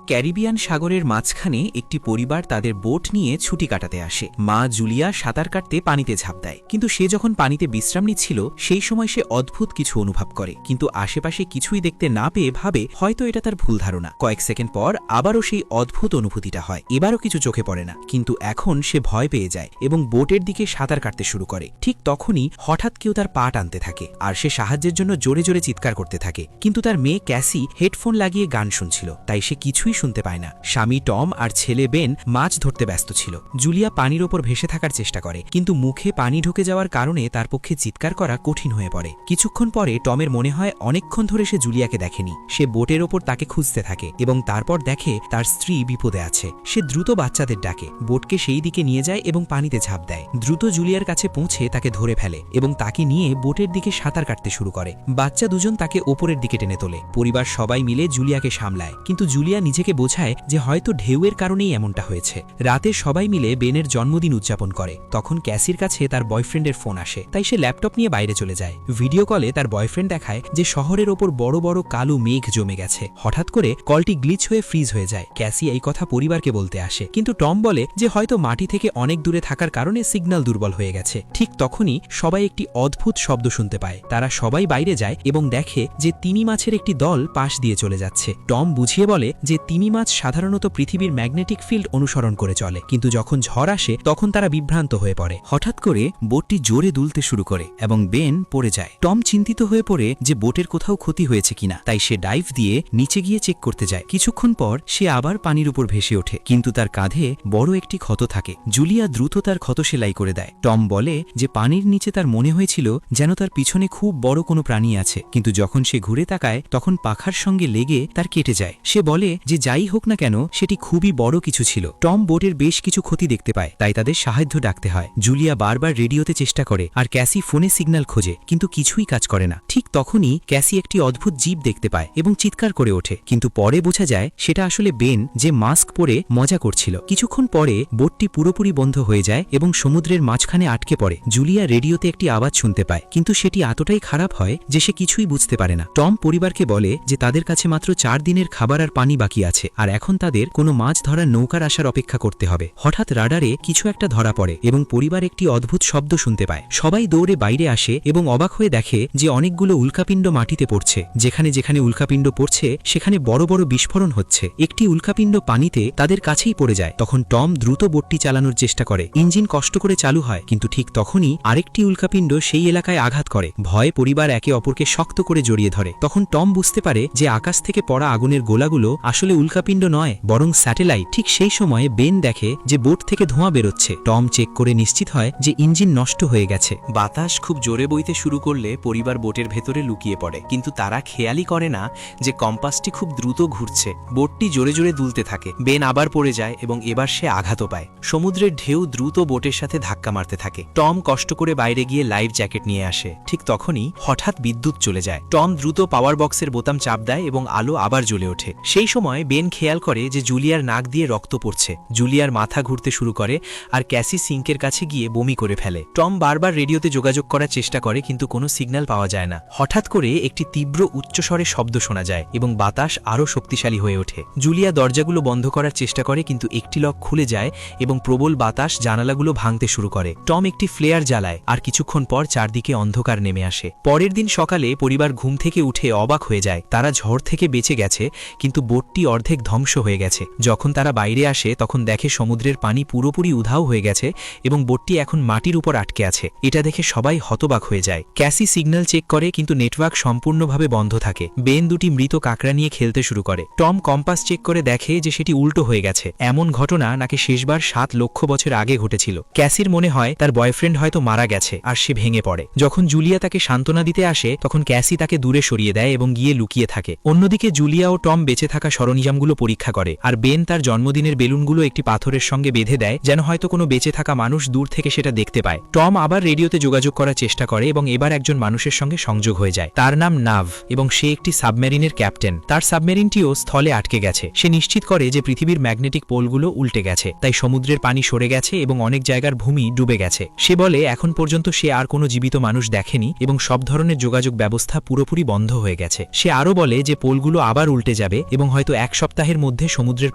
Caribbean সাগরের মাঝখানে একটি পরিবার তাদের বোট নিয়ে ছুটি কাটাতে আসে। মা জুলিয়া সাঁতার কাটতে পানিতে ঝাঁপ দেয়, কিন্তু সে যখন পানিতে বিশ্রাম নিচ্ছিল সেই সময় সে অদ্ভুত কিছু অনুভব করে, কিন্তু আশেপাশে কিছুই দেখতে না পেয়ে ভাবে হয়তো এটা তার ভুল ধারণা। কয়েক সেকেন্ড পর আবারও সেই অদ্ভুত অনুভূতিটা হয়, এবারও কিছু চোখে পড়ে না, কিন্তু এখন সে ভয় পেয়ে যায় এবং বোটের দিকে সাঁতার কাটতে শুরু করে। ঠিক তখনই হঠাৎ কেউ তার পা টানতে থাকে আর সে সাহায্যের জন্য জোরে জোরে চিৎকার করতে থাকে, কিন্তু তার মেয়ে ক্যাসি হেডফোন লাগিয়ে গান শুনছিল, তাই সে কিছুই শুনতে পায় না। স্বামী টম আর ছেলে বেন মাছ ধরতে ব্যস্ত ছিল। জুলিয়া পানির ওপর ভেসে থাকার চেষ্টা করে, কিন্তু মুখে পানি ঢুকে যাওয়ার কারণে তার পক্ষে চিৎকার করা কঠিন হয়ে পড়ে। কিছুক্ষণ পরে টমের মনে হয় অনেকক্ষণ ধরে সে জুলিয়াকে দেখেনি। সে বোটের ওপর তাকে খুঁজতে থাকে এবং তারপর দেখে তার স্ত্রী বিপদে আছে। সে দ্রুত বাচ্চাদের ডাকে, বোটকে সেই দিকে নিয়ে যায় এবং পানিতে ঝাঁপ দেয়। দ্রুত জুলিয়ার কাছে পৌঁছে তাকে ধরে ফেলে এবং তাকে নিয়ে বোটের দিকে সাঁতার কাটতে শুরু করে। বাচ্চা দুজন তাকে ওপরের দিকে টেনে তোলে। পরিবার সবাই মিলে জুলিয়াকে সামলায়, কিন্তু জুলিয়া নিজেকে বোঝায় যে হয়তো ঢেউয়ের কারণেই এমনটা হয়েছে। রাতে সবাই মিলে বেনের জন্মদিন উদযাপন করে। তখন ক্যাসির কাছে তার বয়ফ্রেন্ডের ফোন আসে, তাই সে ল্যাপটপ নিয়ে বাইরে চলে যায়। ভিডিও কলে তার বয়ফ্রেন্ড দেখায় যে শহরের ওপর বড় বড় কালো মেঘ জমে গেছে। হঠাৎ করে কলটি গ্লিচ হয়ে ফ্রিজ হয়ে যায়। ক্যাসি এই কথা পরিবারকে বলতে আসে, কিন্তু টম বলে যে হয়তো মাটি থেকে অনেক দূরে থাকার কারণে সিগন্যাল দুর্বল হয়ে গেছে। ঠিক তখনই সবাই একটি অদ্ভুত শব্দ শুনতে পায়। তারা সবাই বাইরে যায় এবং দেখে যে তিমি মাছের একটি দল পাশ দিয়ে চলে যাচ্ছে। টম বুঝিয়ে বলে যে তিমি মাছ সাধারণত পৃথিবীর ম্যাগনেটিক ফিল্ড অনুসরণ করে চলে, কিন্তু যখন ঝড় আসে তখন তারা বিভ্রান্ত হয়ে পড়ে। হঠাৎ করে বোটটি জোরে দুলতে শুরু করে এবং বেন পড়ে যায়। টম চিন্তিত হয়ে পড়ে যে বোটের কোথাও ক্ষতি হয়েছে কিনা, তাই সে ডাইভ দিয়ে নিচে গিয়ে চেক করতে যায়। কিছুক্ষণ পর সে আবার পানির উপর ভেসে ওঠে, কিন্তু তার কাঁধে বড় একটি ক্ষত থাকে। জুলিয়া দ্রুত তার ক্ষত সেলাই করে দেয়। টম বলে যে পানির নিচে তার মনে হয়েছিল যেন তার পিছনে খুব বড় কোনো প্রাণী আছে, কিন্তু যখন সে ঘুরে তাকায় তখন পাখার সঙ্গে লেগে তার কেটে যায়। সে বলে যে যাই হোক না কেন সেটি খুবই বড় কিছু ছিল। টম বোটের বেশ কিছু ক্ষতি দেখতে পায়, তাই তাদের সাহায্য ডাকতে হয়। জুলিয়া বারবার রেডিওতে চেষ্টা করে আর ক্যাসি ফোনে সিগন্যাল খোঁজে, কিন্তু কিছুই কাজ করে না। ঠিক তখনই ক্যাসি একটি অদ্ভুত জীব দেখতে পায় এবং চিৎকার করে ওঠে, কিন্তু পরে বোঝা যায় সেটা আসলে বেন, যে মাস্ক পরে মজা করছিল। কিছুক্ষণ পরে বোটটি পুরোপুরি বন্ধ হয়ে যায় এবং সমুদ্রের মাঝখানে আটকে পড়ে। জুলিয়া রেডিওতে একটি আওয়াজ শুনতে পায়, কিন্তু সেটি এতটাই খারাপ হয় যে সে কিছুই বুঝতে পারে না। টম পরিবারকে বলে যে তাদের কাছে মাত্র 4 দিনের খাবার আর পানি বাকি আছে, আর এখন তাদের কোনো মাছ ধরার নৌকার আসার অপেক্ষা করতে হবে। হঠাৎ রাডারে কিছু একটা ধরা পড়ে এবং পরিবার একটি অদ্ভুত শব্দ শুনতে পায়। সবাই দৌড়ে বাইরে আসে এবং অবাক হয়ে দেখে যে অনেকগুলো উল্কাপিণ্ড মাটিতে পড়ছে। যেখানে যেখানে উল্কাপিণ্ড পড়ছে সেখানে বড় বড় বিস্ফোরণ হচ্ছে। একটি উল্কাপিণ্ড পানিতে তাদের কাছেই পড়ে যায়। তখন টম দ্রুত বোটটি চালানোর চেষ্টা করে। ইঞ্জিন কষ্ট করে চালু হয়, কিন্তু ঠিক তখনই আরেকটি উল্কাপিণ্ড সেই এলাকায় আঘাত করে। ভয়ে পরিবার একে অপরকে শক্ত করে জড়িয়ে ধরে। তখন টম বুঝতে পারে যে আকাশ থেকে পড়া আগুনের গোলাগুলো আসলে উল্কাপিণ্ড নয়, বরং স্যাটেলাইট। ঠিক সেই সময়ে বেন দেখে যে বোট থেকে ধোঁয়া বেরোচ্ছে। টম চেক করে নিশ্চিত হয় যে ইঞ্জিন নষ্ট হয়ে গেছে। বাতাস খুব জোরে বইতে শুরু করলে পরিবার বোটের ভেতরে লুকিয়ে পড়ে, কিন্তু তারা খেয়ালই করে না যে কম্পাসটি খুব দ্রুত ঘুরছে। বোটটি জোরে জোরে দুলতে থাকে। বেন আবার পড়ে যায় এবং এবার সে আঘাতও পায়। সমুদ্রের ঢেউ দ্রুত বোটের সাথে ধাক্কা মারতে থাকে। টম কষ্ট করে বাইরে গিয়ে লাইফ জ্যাকেট নিয়ে আসে। ঠিক তখনই হঠাৎ বিদ্যুৎ চলে যায়। টম দ্রুত পাওয়ার বক্সের বোতাম চাপ দেয় এবং আলো আবার জ্বলে ওঠে। সেই সময় বেন খেয়াল করে যে জুলিয়ার নাক দিয়ে রক্ত পড়ছে। জুলিয়ার মাথা ঘুরতে শুরু করে আর ক্যাসি সিঙ্কের কাছে গিয়ে বমি করে ফেলে। টম বারবার রেডিওতে যোগাযোগ করার চেষ্টা করে, কিন্তু কোনো সিগন্যাল পাওয়া যায় না। হঠাৎ করে একটি তীব্র উচ্চস্বরে শব্দ শোনা যায় এবং বাতাস আরও শক্তিশালী হয়ে ওঠে। জুলিয়া দরজাগুলো বন্ধ করার চেষ্টা করে, কিন্তু একটি লক খুলে যায় এবং প্রবল বাতাস জানালাগুলো ভাঙতে শুরু করে। টম একটি ফ্লেয়ার জ্বালায় আর কিছুক্ষণ পর চারদিকে অন্ধকার নেমে আসে। পরের দিন সকালে পরিবার ঘুম থেকে উঠে অবাক হয়ে যায়। তারা ঝড় থেকে বেঁচে গেছে, কিন্তু বোটটি অর্ধেক ধ্বংস হয়ে গেছে। যখন তারা বাইরে আসে তখন দেখে সমুদ্রের পানি পুরোপুরি উধাও হয়ে গেছে এবং বোটটি এখন মাটির উপর আটকে আছে। এটা দেখে সবাই হতবাক হয়ে যায়। ক্যাসি সিগন্যাল চেক করে, কিন্তু নেটওয়ার্ক সম্পূর্ণভাবে বন্ধ থাকে। বেন দুটি মৃত কাকড়া নিয়ে খেলতে শুরু করে। টম কম্পাস চেক করে দেখে যে সেটি উল্টো হয়ে গেছে। এমন ঘটনা নাকি শেষবার 7 লক্ষ বছর আগে ঘটেছিল। ক্যাসির মনে হয় তার বয়ফ্রেন্ড হয়তো মারা গেছে আর সে ভেঙে পড়ে। যখন জুলিয়া তাকে সান্ত্বনা দিতে আসে তখন ক্যাসি তাকে দূরে সরিয়ে দেয় এবং গিয়ে লুকিয়ে থাকে। অন্যদিকে জুলিয়া ও টম বেঁচে থাকা সরঞ্জামগুলো পরীক্ষা করে, আর বেন তার জন্মদিনের বেলুনগুলো একটি পাথরের সঙ্গে বেঁধে দেয় যেন হয়তো কোনো বেঁচে থাকা মানুষ দূর থেকে সেটা দেখতে পায়। টম আবার রেডিওতে যোগাযোগ করার চেষ্টা করে এবং এবার একজন মানুষের সঙ্গে সংযোগ হয়ে যায়। তার নাম নাভ এবং সে একটি সাবমেরিনের ক্যাপ্টেন। তার সাবমেরিনটিও স্থলে আটকে গেছে। সে নিশ্চিত করে যে পৃথিবীর ম্যাগনেটিক পোলগুলো উল্টে গেছে, তাই সমুদ্রের পানি সরে গেছে এবং অনেক জায়গার ভূমি ডুবে গেছে। সে বলে এখন পর্যন্ত সে আর কোনো জীবিত মানুষ দেখেনি এবং সব ধরনের যোগাযোগ ব্যবস্থা পুরোপুরি বন্ধ হয়ে গেছে। সে আরও বলে যে পোলগুলো আবার উল্টে যাবে এবং হয়তো 1 সপ্তাহের মধ্যে সমুদ্রের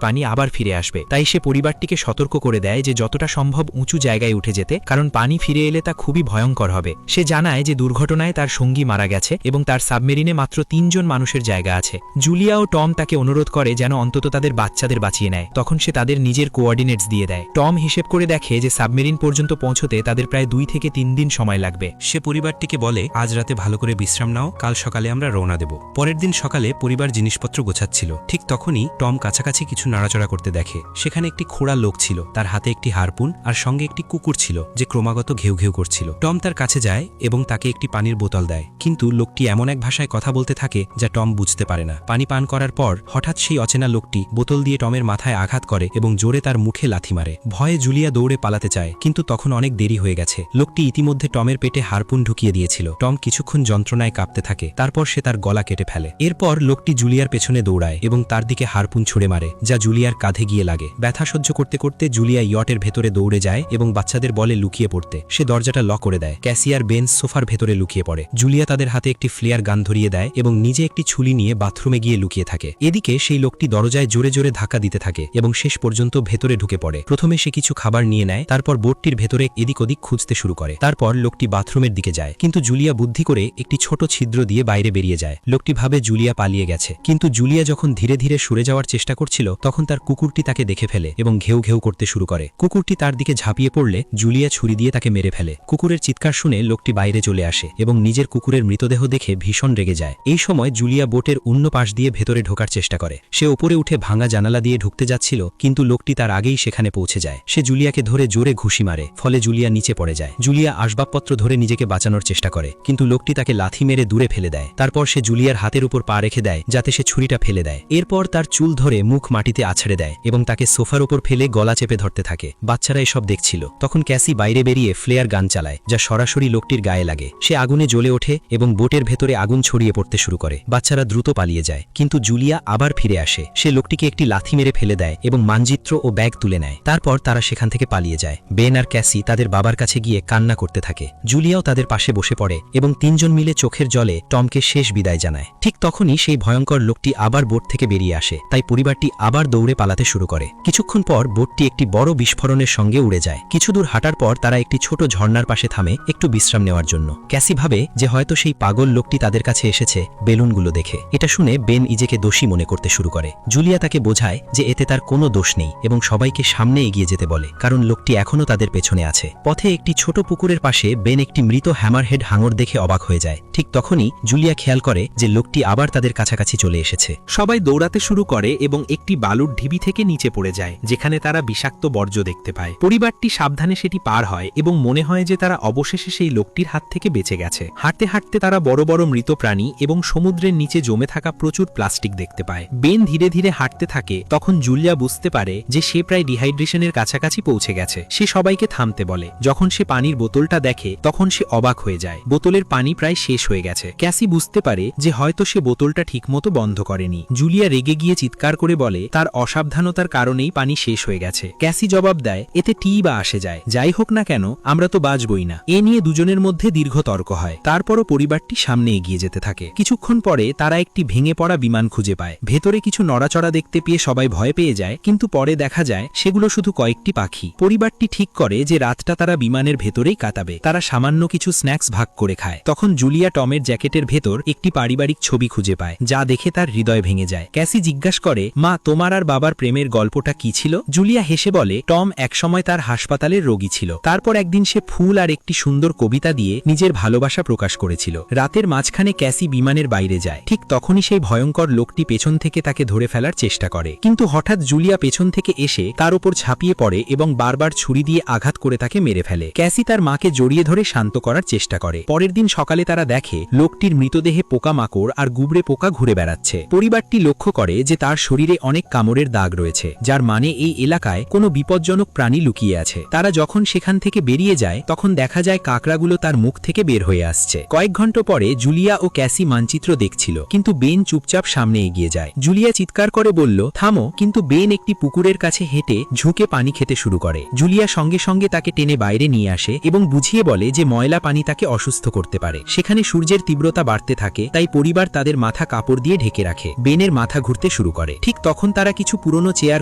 পানি আবার ফিরে আসবে। তাই সে পরিবারটিকে সতর্ক করে দেয় যে যতটা সম্ভব উঁচু জায়গায় উঠে যেতে, কারণ পানি ফিরে এলে তা খুবই ভয়ঙ্কর হবে। সে জানায় যে দুর্ঘটনায় তার সঙ্গী মারা গেছে এবং তার সাবমেরিনে মাত্র 3 জন মানুষের জায়গা আছে। জুলিয়া ও টম তাকে অনুরোধ করে যেন অন্তত তাদের বাচ্চাদের বাঁচিয়ে নেয়। তখন সে তাদের নিজের কোঅর্ডিনেটস দিয়ে দেয়। টম হিসেব করে দেখে যে সাবমেরিন পর্যন্ত পৌঁছতে তাদের প্রায় 2 থেকে 3 দিন সময় লাগবে। সে পরিবারটিকে বলে, আজ রাতে ভালো করে বিশ্রাম নাও, কাল সকালে আমরা রওনা দেব। পরের দিন সকালে পরিবার জিনিসপত্র গোছাচ্ছিল। ঠিক তখনই টম কাছাকাছি কিছু নাড়াচড়া করতে দেখে। সেখানে একটি খোড়া লোক ছিল, তার হাতে একটি হারপুন আর সঙ্গে একটি কুকুর ছিল যে ক্রমাগত ঘেউ ঘেউ করছিল। টম তার কাছে যায় এবং তাকে একটি পানির বোতল দেয়, কিন্তু লোকটি এমন এক ভাষায় কথা বলতে থাকে যা টম বুঝতে পারে না। পানি পান করার পর হঠাৎ সেই অচেনা লোকটি বোতল দিয়ে টমের মাথায় আঘাত করে এবং জোরে তার মুখে লাথি মারে। ভয়ে জুলিয়া দৌড়ে পালাতে চায়, কিন্তু তখন অনেক দেরি হয়ে গেছে। লোকটি ইতিমধ্যে টমের পেটে হারপুন ঢুকিয়ে দিয়েছিল। টম কিছুক্ষণ যন্ত্রণায় কাঁপতে থাকে, তারপর সে তার গলা কেটে ফেলে। এরপর লোকটি জুলিয়ার পেছনে দৌড়ায় এবং তার দিকে হারপুন ছুড়ে মারে, যা জুলিয়ার কাঁধে গিয়ে লাগে। ব্যথা সহ্য করতে করতে জুলিয়া ইয়টের ভেতরে দৌড়ে যায় এবং বাচ্চাদের বলে লুকিয়ে পড়তে। সে দরজাটা লক করে দেয়। ক্যাসি আর বেন সোফার ভেতরে লুকিয়ে পড়ে। জুলিয়া তাদের হাতে একটি ফ্লেয়ার গান ধরিয়ে দেয় এবং নিজে একটি ছুরি নিয়ে বাথরুমে গিয়ে লুকিয়ে থাকে। এদিকে সেই লোকটি দরজায় জোরে জোরে ধাক্কা দিতে থাকে এবং শেষ পর্যন্ত ভেতরে ঢুকে পড়ে। প্রথমে সে কিছু খাবার নিয়ে নেয়, তারপর বোটটির ভেতরে এদিক ওদিক খুঁজতে শুরু করে। তারপর লোকটি বাথরুমের দিকে যায়, কিন্তু জুলিয়া বুদ্ধি করে একটি ছোট ছিদ্র দিয়ে বাইরে বেরিয়ে যায়। লোকটি ভাবে জুলিয়া পালিয়ে গেছে, কিন্তু জুলিয়া যখন ধীরে ধীরে সরে যাওয়ার চেষ্টা করছিল তখন তার কুকুরটি তাকে দেখে ফেলে এবং ঘেউ ঘেউ করতে শুরু করে। কুকুরটি তার দিকে ঝাঁপিয়ে পড়লে জুলিয়া ছুরি দিয়ে তাকে মেরে ফেলে। কুকুরের চিৎকার শুনে লোকটি বাইরে চলে আসে এবং নিজের কুকুরের মৃতদেহ দেখে ভীষণ রেগে যায়। এই সময় জুলিয়া বোটের অন্য পাশ দিয়ে ভেতরে ঢোকার চেষ্টা করে। সে উপরে উঠে ভাঙা জানালা দিয়ে ঢুকতে যাচ্ছিল, কিন্তু লোকটি তার আগেই সেখানে পৌঁছে যায়। সে জুলিয়াকে ধরে জোরে ঘুষি মারে, ফলে জুলিয়া নিচে পড়ে যায়। জুলিয়া আসবাবপত্র ধরে নিজেকে বাঁচানোর চেষ্টা করে, কিন্তু লোকটি তাকে লাথি মেরে দূরে ফেলে দেয়। তারপর সে জুলিয়ার হাতের উপর পা রেখে দেয় যাতে সে ছুরিটা ফেলে দেয়। এরপর তার চুল ধরে মুখ মাটিতে আছড়ে দেয় এবং তাকে সোফার উপর ফেলে গলা চেপে ধরতে থাকে। বাচ্চারা এসব দেখছিল। তখন ক্যাসি বাইরে বেরিয়ে ফ্লেয়ার গান চালায়, যা সরাসরি লোকটির গায়ে লাগে। সে আগুনে জ্বলে ওঠে এবং বোটের ভেতরে আগুন ছড়িয়ে পড়তে শুরু করে। বাচ্চারা দ্রুত পালিয়ে যায়, কিন্তু জুলিয়া আবার ফিরে আসে। সে লোকটিকে একটি লাথি মেরে ফেলে দেয় এবং মানচিত্র ও ব্যাগ তুলে নেয়। তারপর তারা সেখান থেকে পালিয়ে যায়। বেন আর ক্যাসি তাদের বাবার কাছে গিয়ে কান্না করতে থাকে। জুলিয়াও তাদের পাশে বসে পড়ে এবং 3 জন মিলে চোখের জলে টমকে শেষ বিদায় জানায়। ঠিক তখনই সেই ভয়ঙ্কর লোকটি আবার বোট থেকে বেরিয়ে আসে, তাই পরিবারটি আবার দৌড়ে পালাতে শুরু করে। কিছুক্ষণ পর বোটটি একটি বড় বিস্ফোরণের সঙ্গে উড়ে যায়। কিছু দূর হাঁটার পর তারা একটি ছোট ঝর্ণার পাশে থামে একটু বিশ্রাম নেওয়ার জন্য। ক্যাসি ভাবে যে হয়তো সেই পাগল লোকটি তাদের কাছে এসেছে বেলুনগুলো দেখে। এটা শুনে বেন নিজেকে দোষী মনে করতে শুরু করে। জুলিয়া তাকে বোঝায় যে এতে তার কোনো দোষ নেই এবং সবাইকে সামনে এগিয়ে যেতে বলে, কারণ লোকটি এখনও তাদের পেছনে আছে। পথে একটি ছোট পুকুরের পাশে বেন একটি মৃত হ্যামারহেড হাঙর দেখে অবাক হয়ে যায়। ঠিক তখনই জুলিয়া খেয়াল করে যে লোকটি আবার তাদের কাছাকাছি চলে এসেছে। সবাই দৌড়াতে শুরু করে এবং একটি বালুর ঢিবি থেকে নিচে পড়ে যায়, যেখানে তারা বিষাক্ত বর্জ্য দেখতে পায়। পরিবারটি সাবধানে সেটি পার হয় এবং মনে হয় যে তারা অবশেষে সেই লোকটির হাত থেকে বেঁচে গেছে। হাঁটতে হাঁটতে তারা বড় বড় মৃত প্রাণী এবং সমুদ্রের নিচে জমে থাকা প্রচুর প্লাস্টিক দেখতে পায়। বেন ধীরে ধীরে হাঁটতে থাকে। তখন জুলিয়া বুঝতে পারে যে সে প্রায় ডিহাইড্রেশনের কাছাকাছি পৌঁছে গেছে। সে সবাইকে থামতে বলে। যখন সে পানির বোতলটা দেখে তখন সে অবাক হয়ে যায়। বোতলের পানি প্রায় শেষ হয়ে গেছে। ক্যাসি বুঝতে পারে যে হয়তো সে বোতলটা ঠিকমতো বন্ধ করেনি। জুলিয়া রেগে গিয়ে চিৎকার করে বলে তার অসাবধানতার কারণেই পানি শেষ হয়ে গেছে। ক্যাসি জবাব দেয়, এতে টি বা আসে যায়, যাই হোক না কেন আমরা তো বাঁচবই না। এ নিয়ে দুজনের মধ্যে দীর্ঘ তর্ক হয়। তারপরও পরিবারটি সামনে এগিয়ে যেতে থাকে। কিছুক্ষণ পরে তারা একটি ভেঙে পড়া বিমান খুঁজে পায়। ভেতরে কিছু নড়াচড়া দেখতে পেয়ে সবাই ভয় পেয়ে যায়, কিন্তু পরে দেখা যায় সেগুলো শুধু কয়েকটি পাখি। পরিবারটি ঠিক করে যে রাতটা তারা বিমানের ভেতরেই কাটাবে। তারা সামান্য কিছু স্ন্যাক্স ভাগ করে খায়। তখন জুলিয়া টমের জ্যাকেটের ভেতর একটি পারিবারিক ছবি খুঁজে পায়, যা দেখে তার হৃদয় ভেঙে যায়। ক্যাসি জিজ্ঞাসা করে, মা তোমার আর বাবার প্রেমের গল্পটা কি ছিল? জুলিয়া হেসে বলে, টম একসময় তার হাসপাতালের রোগী ছিল। তারপর একদিন সে ফুল আর একটি সুন্দর কবিতা দিয়ে নিজের ভালোবাসা প্রকাশ করেছিল। রাতের মাঝখানে ক্যাসি বিমানের বাইরে যায়। ঠিক তখনই সেই ভয়ঙ্কর লোকটি পেছন থেকে তাকে ধরে ফেলার চেষ্টা করে, কিন্তু হঠাৎ জুলিয়া পেছন থেকে এসে তার উপর ঝাঁপিয়ে পড়ে এবং বারবার ছুরি দিয়ে আঘাত করে তাকে মেরে ফেলে। ক্যাসি তার মাকে জড়িয়ে ধরে শান্ত করার চেষ্টা করে। পরের দিন সকালে তারা দেখে লোকটির মৃতদেহে পোকামাকড় আর গুবরে পোকা ঘুরে বেড়াচ্ছে। পরিবারটি লক্ষ্য করে যে তার শরীরে অনেক কামড়ের দাগ রয়েছে, যার মানে এই এলাকায় কোনো বিপজ্জনক প্রাণী লুকিয়ে আছে। তারা যখন সেখান থেকে বেরিয়ে যায় তখন দেখা যায় কাকড়াগুলো তার মুখ থেকে বের হয়ে আসছে। কয়েক ঘন্টা পরে জুলিয়া ও ক্যাসি মানচিত্র দেখছিল, কিন্তু বেন চুপচাপ সামনে এগিয়ে যায়। জুলিয়া চিৎকার করে বলল, থামো, কিন্তু বেন একটি পুকুরের কাছে হেঁটে ঝুঁকে পানি খেতে শুরু করে। জুলিয়া সঙ্গে সঙ্গে তাকে টেনে বাইরে নিয়ে আসে এবং বুঝিয়ে বলে যে ময়লা পানি তাকে অসুস্থ করতে পারে। সেখানে সূর্যের তীব্রতা বাড়তে থাকে, তাই পরিবার তাদের মাথা কাপড় দিয়ে ঢেকে রাখে। বেনের মাথা ঘুরতে খুঁজতে শুরু করে। ঠিক তখন তারা কিছু পুরনো চেয়ার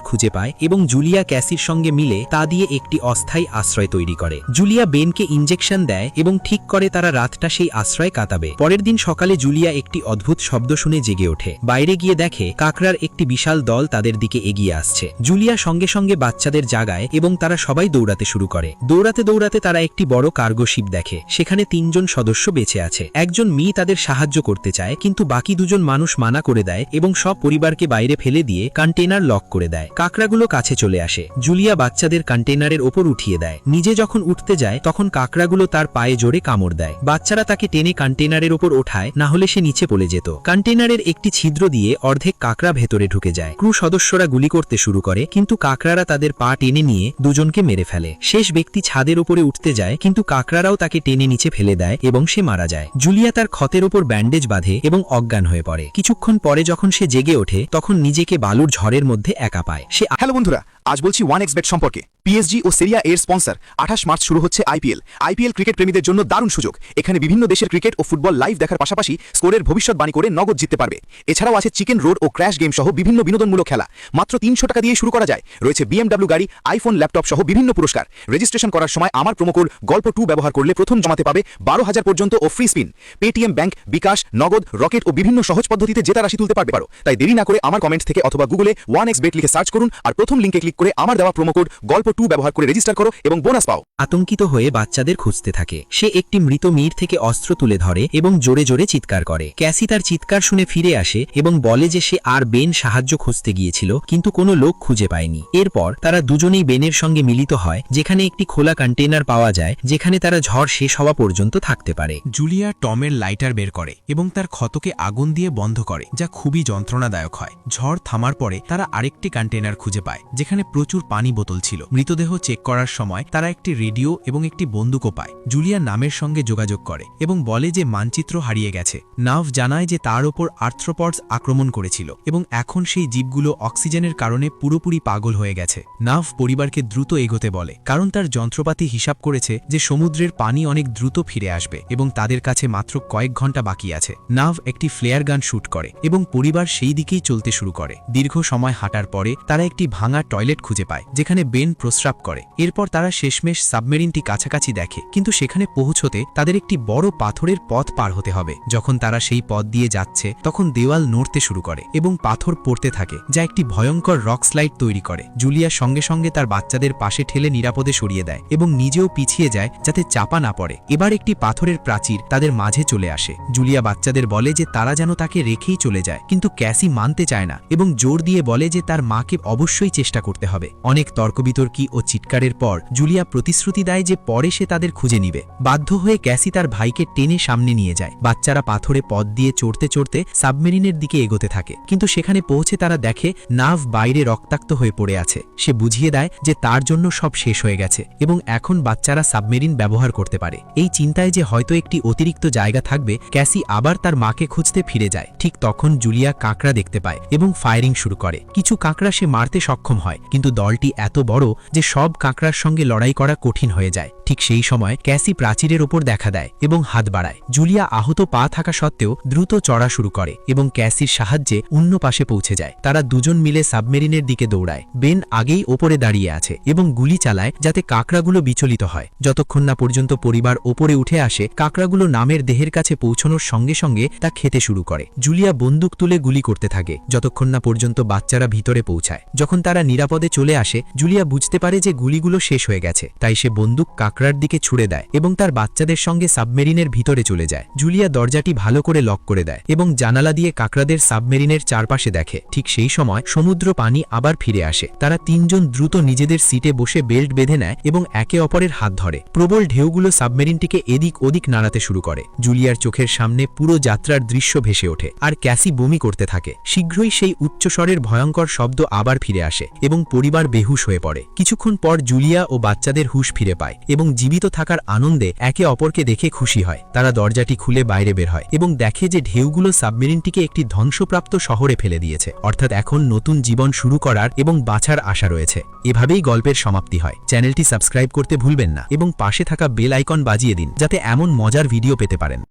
খুঁজে পায় এবং জুলিয়া ক্যাসির সঙ্গে মিলে তা দিয়ে একটি অস্থায়ী আশ্রয় তৈরি করে। জুলিয়া বেনকে ইনজেকশন দেয় এবং ঠিক করে তারা রাতটা সেই আশ্রয় কাটাবে। পরের দিন সকালে জুলিয়া একটি অদ্ভুত শব্দ শুনে জেগে ওঠে। বাইরে গিয়ে দেখে কাকড়ার একটি বিশাল দল তাদের দিকে এগিয়ে আসছে। জুলিয়া সঙ্গে সঙ্গে বাচ্চাদের জাগায় এবং তারা সবাই দৌড়াতে শুরু করে। দৌড়াতে দৌড়াতে তারা একটি বড় কার্গো শিপ দেখে। সেখানে 3 জন সদস্য বেঁচে আছে। একজন মেয়ে তাদের সাহায্য করতে চায়, কিন্তু বাকি 2 জন মানুষ মানা করে দেয় এবং সব পরিবারকে বাইরে ফেলে দিয়ে কন্টেইনার লক করে দেয়। কাকড়াগুলো কাছে চলে আসে। জুলিয়া বাচ্চাদের কন্টেইনারের ওপর উঠিয়ে দেয়। নিজে যখন উঠতে যায় তখন কাকড়াগুলো তার পায়ে জোরে কামড় দেয়। বাচ্চারা তাকে টেনে কন্টেইনারের ওপর ওঠায়, না হলে সে নিচে পড়ে যেত। কন্টেইনারের একটি ছিদ্র দিয়ে অর্ধেক কাকড়া ভেতরে ঢুকে যায়। ক্রু সদস্যরা গুলি করতে শুরু করে, কিন্তু কাকড়ারা তাদের পা টেনে নিয়ে 2 জনকে মেরে ফেলে। শেষ ব্যক্তি ছাদের উপরে উঠতে যায়, কিন্তু কাকড়ারাও তাকে টেনে নিচে ফেলে দেয় এবং সে মারা যায়। জুলিয়া তার ক্ষতের ওপর ব্যান্ডেজ বাঁধে এবং অজ্ঞান হয়ে পড়ে। কিছুক্ষণ পরে যখন সে জেগে ওঠে তখন নিজেকে বালুর ঝড়ের মধ্যে একা পায়। সে হ্যালো বন্ধুরা, আজ বলছি 1xBet সম্পর্কে। পিএসজি ও সেরিয়া এর স্পন্সর 28 মার্চ শুরু হচ্ছে আইপিএল ক্রিকেট প্রেমীদের জন্য দারুণ সুযোগ। এখানে বিভিন্ন দেশের ক্রিকেট ও ফুটবল লাইভ দেখার পাশাপাশি স্কোরের ভবিষ্যৎবাণী করে নগদ জিততে পারবে। এছাড়াও আছে চিকেন রোড ও ক্র্যাশ গেম সহ বিভিন্ন বিনোদনমূলক খেলা। মাত্র 300 টাকা দিয়ে শুরু করা যায়। রয়েছে BMW গাড়ি, আইফোন, ল্যাপটপ সহ বিভিন্ন পুরস্কার। রেজিস্ট্রেশন করার সময় আমার প্রোমোকোড গল্প 2 ব্যবহার করলে প্রথম জমাতে পাবে 12,000 পর্যন্ত ও ফ্রি স্পিন। পেটিএম ব্যাংক, বিকাশ, নগদ, রকেট ও বিভিন্ন সহজ পদ্ধতিতে জেতা রাশি তুলতে পারবে। তাই দেরি না করে আমার কমেন্ট থেকে অথবা গুগলে 1xBet লিখে সার্চ করুন আর প্রথম লিঙ্কে ক্লিক করে আমার দেওয়া প্রোমোকোড গল্প 2 ব্যবহার করে রেজিস্টার করো এবং বোনাস পাও। আতঙ্কিত হয়ে বাচ্চাদের খুঁজতে থাকে। সে একটি মৃত মেয়ের থেকে অস্ত্র তুলে ধরে এবং জোরে জোরে চিৎকার করে। ক্যাসি তার চিৎকার শুনে ফিরে আসে এবং বলে যে সে আর বেন সাহায্য খুঁজতে গিয়েছিল, কিন্তু কোনো লোক খুঁজে পায়নি। এরপর তারা দুজনেই বেনের সঙ্গে মিলিত হয়, যেখানে একটি খোলা কন্টেইনার পাওয়া যায়, যেখানে তারা ঝড় শেষ হওয়া পর্যন্ত থাকতে পারে। জুলিয়া টমের লাইটার বের করে এবং তার ক্ষতকে আগুন দিয়ে বন্ধ করে, যা খুবই যন্ত্রণাদায়ক হয়। ঝড় থামার পরে তারা আরেকটি কন্টেইনার খুঁজে পায়, যেখানে প্রচুর পানি বোতল ছিল। মৃতদেহ চেক করার সময় তারা একটি রেডিও এবং একটি বন্দুকও পায়। জুলিয়া নামের সঙ্গে যোগাযোগ করে এবং বলে যে মানচিত্র হারিয়ে গেছে। নাভ জানায় যে তার ওপর আর্থ্রোপডস আক্রমণ করেছিল এবং এখন সেই জীবগুলো অক্সিজেনের কারণে পুরোপুরি পাগল হয়ে গেছে। নাভ পরিবারকে দ্রুত এগোতে বলে, কারণ তার যন্ত্রপাতি হিসাব করেছে যে সমুদ্রের পানি অনেক দ্রুত ফিরে আসবে এবং তাদের কাছে মাত্র কয়েক ঘন্টা বাকি আছে। নাভ একটি ফ্লেয়ার গান শুট করে এবং পরিবার সেই দিকেই চলতে শুরু করে। দীর্ঘ সময় হাঁটার পরে তারা একটি ভাঙা টয়লেট খুঁজে পায়, যেখানে বেন প্রস্রাব করে। এরপর তারা শেষমেশ সাবমেরিনটি কাছাকাছি দেখে, কিন্তু সেখানে পৌঁছতে তাদের একটি বড় পাথরের পথ পার হতে হবে। যখন তারা সেই পথ দিয়ে যাচ্ছে তখন দেওয়াল নড়তে শুরু করে এবং পাথর পড়তে থাকে, যা একটি ভয়ঙ্কর রক স্লাইড তৈরি করে। জুলিয়া সঙ্গে সঙ্গে তার বাচ্চাদের পাশে ঠেলে নিরাপদে সরিয়ে দেয় এবং নিজেও পিছিয়ে যায় যাতে চাপা না পড়ে। এবার একটি পাথরের প্রাচীর তাদের মাঝে চলে আসে। জুলিয়া বাচ্চাদের বলে যে তারা যেন তাকে রেখেই চলে যায়, কিন্তু ক্যাসি মানতে চায় না এবং জোর দিয়ে বলে যে তার মাকে অবশ্যই চেষ্টা করতে হবে। অনেক তর্কবিতর্কি ও চিৎকারের পর জুলিয়া প্রতিশ্রুতি দেয় যে পরে সে তাদের খুঁজে নিবে। বাধ্য হয়ে ক্যাসি তার ভাইকে টেনে সামনে নিয়ে যায়। বাচ্চারা পাথরে পথ দিয়ে চড়তে চড়তে সাবমেরিনের দিকে এগোতে থাকে, কিন্তু সেখানে পৌঁছে তারা দেখে নাভ বাইরে রক্তাক্ত হয়ে পড়ে আছে। সে বুঝিয়ে দেয় যে তার জন্য সব শেষ হয়ে গেছে এবং এখন বাচ্চারা সাবমেরিন ব্যবহার করতে পারে। এই চিন্তায় যে হয়তো একটি অতিরিক্ত জায়গা থাকবে, ক্যাসি আবার তার মাকে খুঁজতে ফিরে যায়। ঠিক তখন জুলিয়া কাঁকড়া দেখতে পায় এবং ফায়ারিং শুরু করে। কিছু কাঁকড়া সে মারতে সক্ষম হয়, কিন্তু দলটি এত বড় যে সব কাঁকড়ার সঙ্গে লড়াই করা কঠিন হয়ে যায়। ঠিক সেই সময় ক্যাসি প্রাচীরের ওপর দেখা দেয় এবং হাত বাড়ায়। জুলিয়া আহত পা থাকা সত্ত্বেও দ্রুত চড়া শুরু করে এবং ক্যাসির সাহায্যে অন্য পাশে পৌঁছে যায়। তারা দুজন মিলে সাবমেরিনের দিকে দৌড়ায়। বেন আগেই ওপরে দাঁড়িয়ে আছে এবং গুলি চালায় যাতে কাঁকড়াগুলো বিচলিত হয়। যতক্ষণ না পর্যন্ত পরিবার ওপরে উঠে আসে, কাঁকড়াগুলো নামের দেহের কাছে পৌঁছানোর সঙ্গে সঙ্গে তা খেতে শুরু করে। জুলিয়া বন্দুক তুলে গুলি করতে থাকে যতক্ষণ না পর্যন্ত বাচ্চারা ভিতরে পৌঁছায়। যখন তারা নিরাপদে চলে আসে, জুলিয়া বুঝতে পারে যে গুলিগুলো শেষ হয়ে গেছে। তাই সে বন্দুক কাঁকড়ার দিকে ছুড়ে দেয় এবং তার বাচ্চাদের সঙ্গে সাবমেরিনের ভিতরে চলে যায়। জুলিয়া দরজাটি ভালো করে লক করে দেয় এবং জানালা দিয়ে কাঁকড়াদের সাবমেরিনের চারপাশে দেখে। ঠিক সেই সময় সমুদ্র পানি আবার ফিরে আসে। তারা 3 জন দ্রুত নিজেদের সিটে বসে বেল্ট বেঁধে নেয় এবং একে অপরের হাত ধরে। প্রবল ঢেউগুলো সাবমেরিনটিকে এদিক ওদিক নাড়াতে শুরু করে। জুলিয়ার চোখের সামনে পুরো যাত্রার দৃশ্য ভেসে ওঠে আর ক্যাসি বমি করতে থাকে। শীঘ্রই সেই উচ্চস্বরের ভয়ঙ্কর শব্দ আবার ফিরে আসে এবং পরিবার বেহুশ হয়ে পড়ে। কিছুক্ষণ পর জুলিয়া ও বাচ্চাদের হুঁশ ফিরে পায় এবং জীবিত থাকার আনন্দে একে অপরকে দেখে খুশি হয়। তারা দরজাটি খুলে বাইরে বের হয় এবং দেখে যে ঢেউগুলো সাবমেরিনটিকে একটি ধ্বংসপ্রাপ্ত শহরে ফেলে দিয়েছে। অর্থাৎ এখন নতুন জীবন শুরু করার এবং বাঁচার আশা রয়েছে। এভাবেই গল্পের সমাপ্তি হয়। চ্যানেলটি সাবস্ক্রাইব করতে ভুলবেন না এবং পাশে থাকা বেল আইকন বাজিয়ে দিন, যাতে এমন মজার ভিডিও পেতে পারেন।